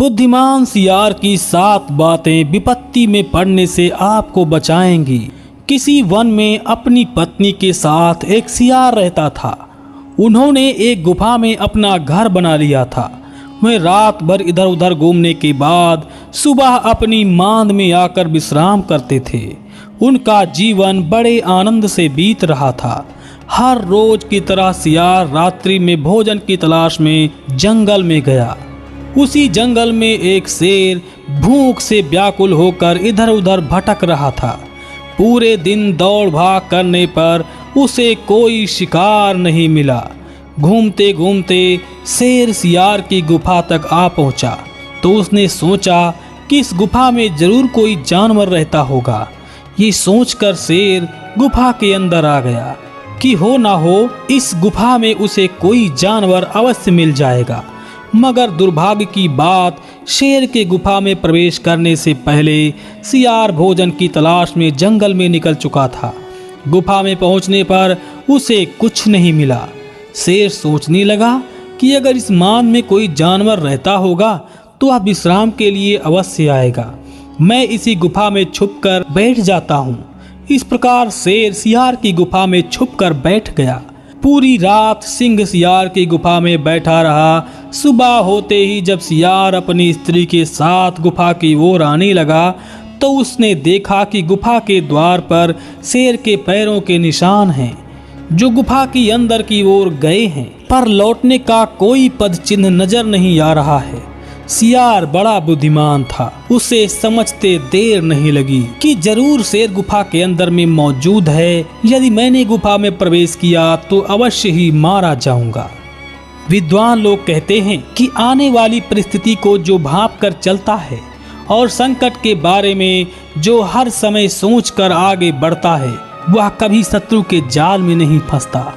बुद्धिमान सियार की 7 बातें विपत्ति में पड़ने से आपको बचाएंगी। किसी वन में अपनी पत्नी के साथ एक सियार रहता था। उन्होंने एक गुफा में अपना घर बना लिया था। वह रात भर इधर उधर घूमने के बाद सुबह अपनी मांद में आकर विश्राम करते थे। उनका जीवन बड़े आनंद से बीत रहा था। हर रोज की तरह सियार रात्रि में भोजन की तलाश में जंगल में गया। उसी जंगल में एक शेर भूख से व्याकुल होकर इधर उधर भटक रहा था। पूरे दिन दौड़ भाग करने पर उसे कोई शिकार नहीं मिला। घूमते घूमते शेर सियार की गुफा तक आ पहुंचा तो उसने सोचा कि इस गुफा में जरूर कोई जानवर रहता होगा। ये सोचकर शेर गुफा के अंदर आ गया कि हो ना हो इस गुफा में उसे कोई जानवर अवश्य मिल जाएगा। मगर दुर्भाग्य की बात, शेर के गुफा में प्रवेश करने से पहले सियार भोजन की तलाश में जंगल में निकल चुका था। गुफा में पहुंचने पर उसे कुछ नहीं मिला। शेर सोचने लगा कि अगर इस मांद में कोई जानवर रहता होगा तो वह विश्राम के लिए अवश्य आएगा। मैं इसी गुफा में छुपकर बैठ जाता हूँ। इस प्रकार शेर सियार की गुफा में छुपकर बैठ गया। पूरी रात सिंह सियार की गुफा में बैठा रहा। सुबह होते ही जब सियार अपनी स्त्री के साथ गुफा की ओर आने लगा तो उसने देखा कि गुफा के द्वार पर शेर के पैरों के निशान हैं, जो गुफा की अंदर की ओर गए हैं, पर लौटने का कोई पद चिन्ह नजर नहीं आ रहा है। सियार बड़ा बुद्धिमान था। उसे समझते देर नहीं लगी कि जरूर शेर गुफा के अंदर में मौजूद है। यदि मैंने गुफा में प्रवेश किया तो अवश्य ही मारा जाऊंगा। विद्वान लोग कहते हैं कि आने वाली परिस्थिति को जो भांप कर चलता है और संकट के बारे में जो हर समय सोचकर आगे बढ़ता है वह कभी शत्रु के जाल में नहीं फंसता।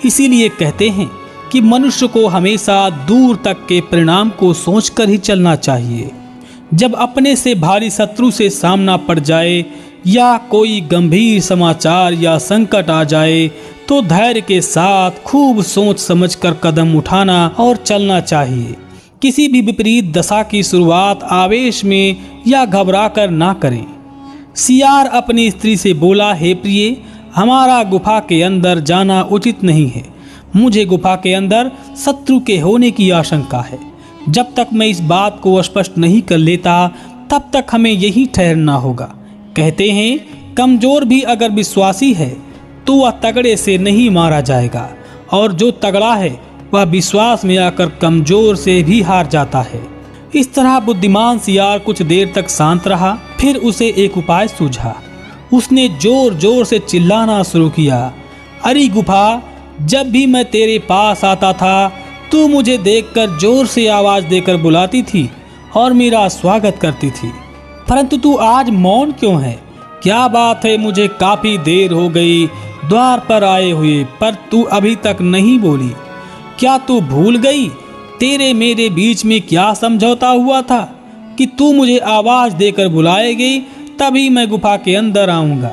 इसीलिए कहते हैं कि मनुष्य को हमेशा दूर तक के परिणाम को सोचकर ही चलना चाहिए। जब अपने से भारी शत्रु से सामना पड़ जाए या कोई गंभीर समाचार या संकट आ जाए तो धैर्य के साथ खूब सोच समझकर कदम उठाना और चलना चाहिए। किसी भी विपरीत दशा की शुरुआत आवेश में या घबरा कर ना करें। सियार अपनी स्त्री से बोला, हे प्रिय, हमारा गुफा के अंदर जाना उचित नहीं है। मुझे गुफा के अंदर शत्रु के होने की आशंका है। जब तक मैं इस बात को स्पष्ट नहीं कर लेता तब तक हमें यहीं ठहरना होगा। कहते हैं कमजोर भी अगर विश्वासी है तो वह तगड़े से नहीं मारा जाएगा, और जो तगड़ा है वह विश्वास में आकर कमजोर से भी हार जाता है। इस तरह बुद्धिमान सियार कुछ देर तक शांत रहा। फिर उसे एक उपाय सूझा। उसने जोर जोर से चिल्लाना शुरू किया, अरे गुफा, जब भी मैं तेरे पास आता था तू मुझे देखकर जोर से आवाज देकर बुलाती थी और मेरा स्वागत करती थी, परंतु तू आज मौन क्यों है? क्या बात है? मुझे काफी देर हो गई द्वार पर आए हुए, पर तू अभी तक नहीं बोली। क्या तू भूल गई तेरे मेरे बीच में क्या समझौता हुआ था कि तू मुझे आवाज देकर बुलाएगी तभी मैं गुफा के अंदर आऊंगा।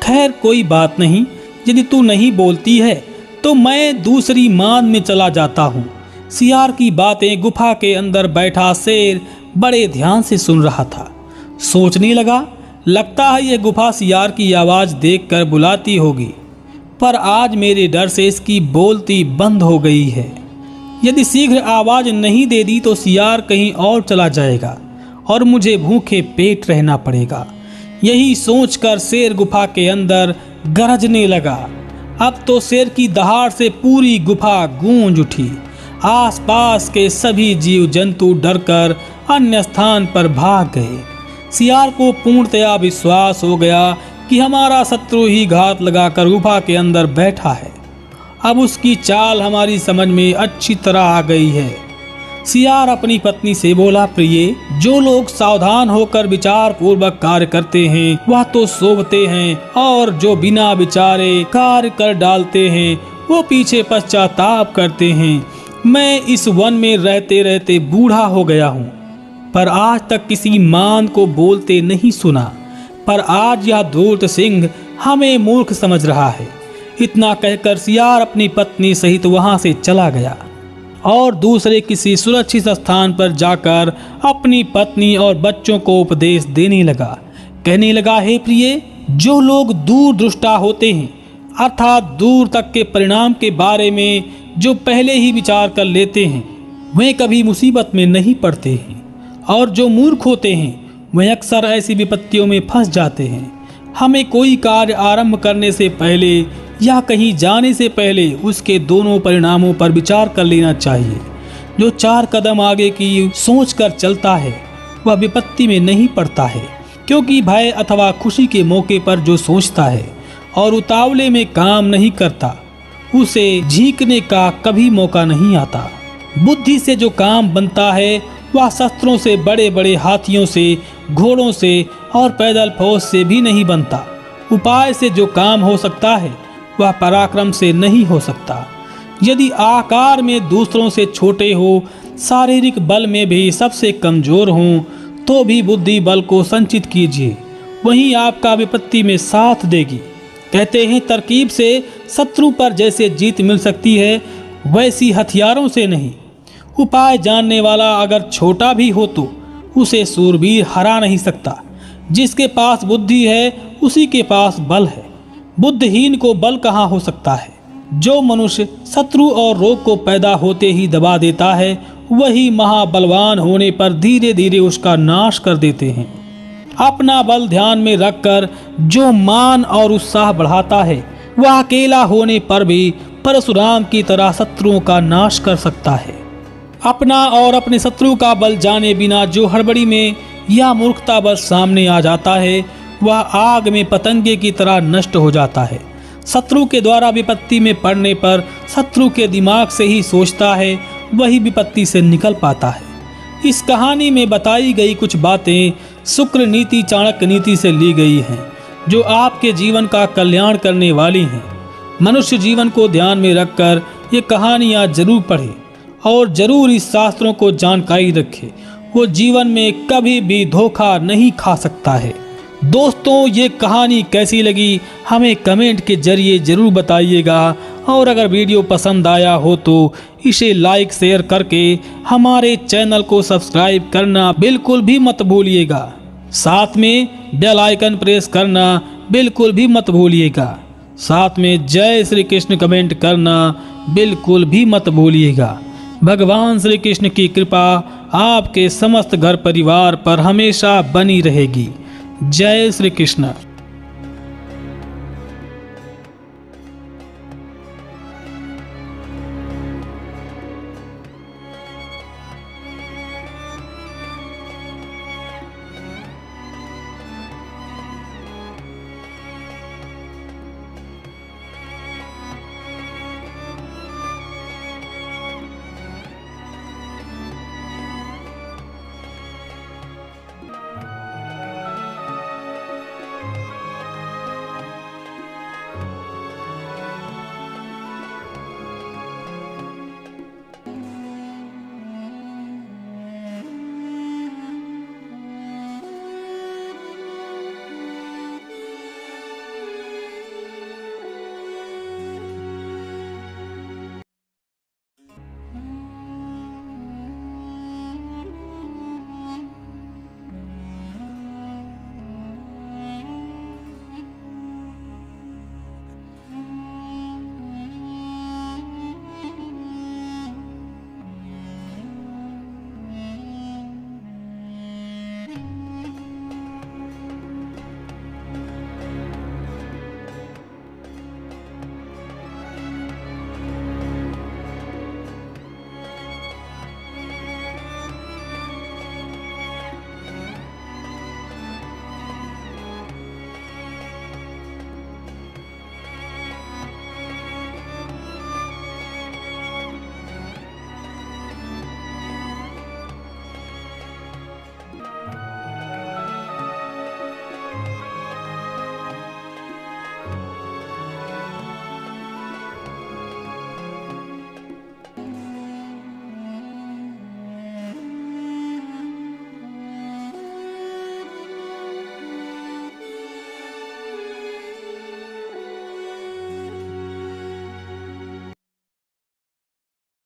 खैर कोई बात नहीं, यदि तू नहीं बोलती है तो मैं दूसरी मांद में चला जाता हूँ। सियार की बातें गुफा के अंदर बैठा शेर बड़े ध्यान से सुन रहा था। सोचने लगा, लगता है यह गुफा सियार की आवाज़ देखकर बुलाती होगी, पर आज मेरे डर से इसकी बोलती बंद हो गई है। यदि शीघ्र आवाज़ नहीं दे दी तो सियार कहीं और चला जाएगा और मुझे भूखे पेट रहना पड़ेगा। यही सोचकर शेर गुफा के अंदर गरजने लगा। अब तो शेर की दहाड़ से पूरी गुफा गूंज उठी। आसपास के सभी जीव जंतु डरकर अन्य स्थान पर भाग गए। सियार को पूर्णतया विश्वास हो गया कि हमारा शत्रु ही घात लगाकर गुफा के अंदर बैठा है। अब उसकी चाल हमारी समझ में अच्छी तरह आ गई है। सियार अपनी पत्नी से बोला, प्रिय, जो लोग सावधान होकर विचार पूर्वक कार्य करते हैं वह तो शोभते हैं, और जो बिना विचारे कार्य कर डालते हैं वो पीछे पश्चाताप करते हैं। मैं इस वन में रहते रहते बूढ़ा हो गया हूँ, पर आज तक किसी मांद को बोलते नहीं सुना, पर आज यह धूर्त सिंह हमें मूर्ख समझ रहा है। इतना कहकर सियार अपनी पत्नी सहित वहां से चला गया। और दूसरे किसी सुरक्षित स्थान पर जाकर अपनी पत्नी और बच्चों को उपदेश देने लगा। कहने लगा, हे प्रिय, जो लोग दूरदृष्टा होते हैं, अर्थात दूर तक के परिणाम के बारे में जो पहले ही विचार कर लेते हैं, वे कभी मुसीबत में नहीं पड़ते हैं। और जो मूर्ख होते हैं, वे अक्सर ऐसी विपत्तियों में फंस जाते हैं। हमें कोई कार्य आरंभ करने से पहले या कहीं जाने से पहले उसके दोनों परिणामों पर विचार कर लेना चाहिए। जो 4 कदम आगे की सोच कर चलता है वह विपत्ति में नहीं पड़ता है, क्योंकि भय अथवा खुशी के मौके पर जो सोचता है और उतावले में काम नहीं करता, उसे झीकने का कभी मौका नहीं आता। बुद्धि से जो काम बनता है वह शस्त्रों से, बड़े बड़े हाथियों से, घोड़ों से और पैदल फौज से भी नहीं बनता। उपाय से जो काम हो सकता है वह पराक्रम से नहीं हो सकता। यदि आकार में दूसरों से छोटे हो, शारीरिक बल में भी सबसे कमजोर हों, तो भी बुद्धि बल को संचित कीजिए, वहीं आपका विपत्ति में साथ देगी। कहते हैं, तरकीब से शत्रु पर जैसे जीत मिल सकती है, वैसी हथियारों से नहीं। उपाय जानने वाला अगर छोटा भी हो तो उसे सूरवीर हरा नहीं सकता। जिसके पास बुद्धि है उसी के पास बल है। बुद्धिहीन को बल कहाँ हो सकता है। जो मनुष्य शत्रु और रोग को पैदा होते ही दबा देता है, वही महाबलवान होने पर धीरे धीरे उसका नाश कर देते हैं। अपना बल ध्यान में रखकर जो मान और उत्साह बढ़ाता है, वह अकेला होने पर भी परशुराम की तरह शत्रुओं का नाश कर सकता है। अपना और अपने शत्रु का बल जाने बिना जो हड़बड़ी में या मूर्खतावश सामने आ जाता है, वह आग में पतंगे की तरह नष्ट हो जाता है। शत्रु के द्वारा विपत्ति में पड़ने पर शत्रु के दिमाग से ही सोचता है, वही विपत्ति से निकल पाता है। इस कहानी में बताई गई कुछ बातें शुक्र नीति, चाणक्य नीति से ली गई हैं, जो आपके जीवन का कल्याण करने वाली हैं। मनुष्य जीवन को ध्यान में रखकर ये कहानियाँ जरूर पढ़े और जरूर इस शास्त्रों को जानकारी रखे। वो जीवन में कभी भी धोखा नहीं खा सकता है। दोस्तों, ये कहानी कैसी लगी हमें कमेंट के जरिए ज़रूर बताइएगा, और अगर वीडियो पसंद आया हो तो इसे लाइक शेयर करके हमारे चैनल को सब्सक्राइब करना बिल्कुल भी मत भूलिएगा। साथ में बेल आइकन प्रेस करना बिल्कुल भी मत भूलिएगा। साथ में जय श्री कृष्ण कमेंट करना बिल्कुल भी मत भूलिएगा। भगवान श्री कृष्ण की कृपा आपके समस्त घर परिवार पर हमेशा बनी रहेगी। जय श्री कृष्ण।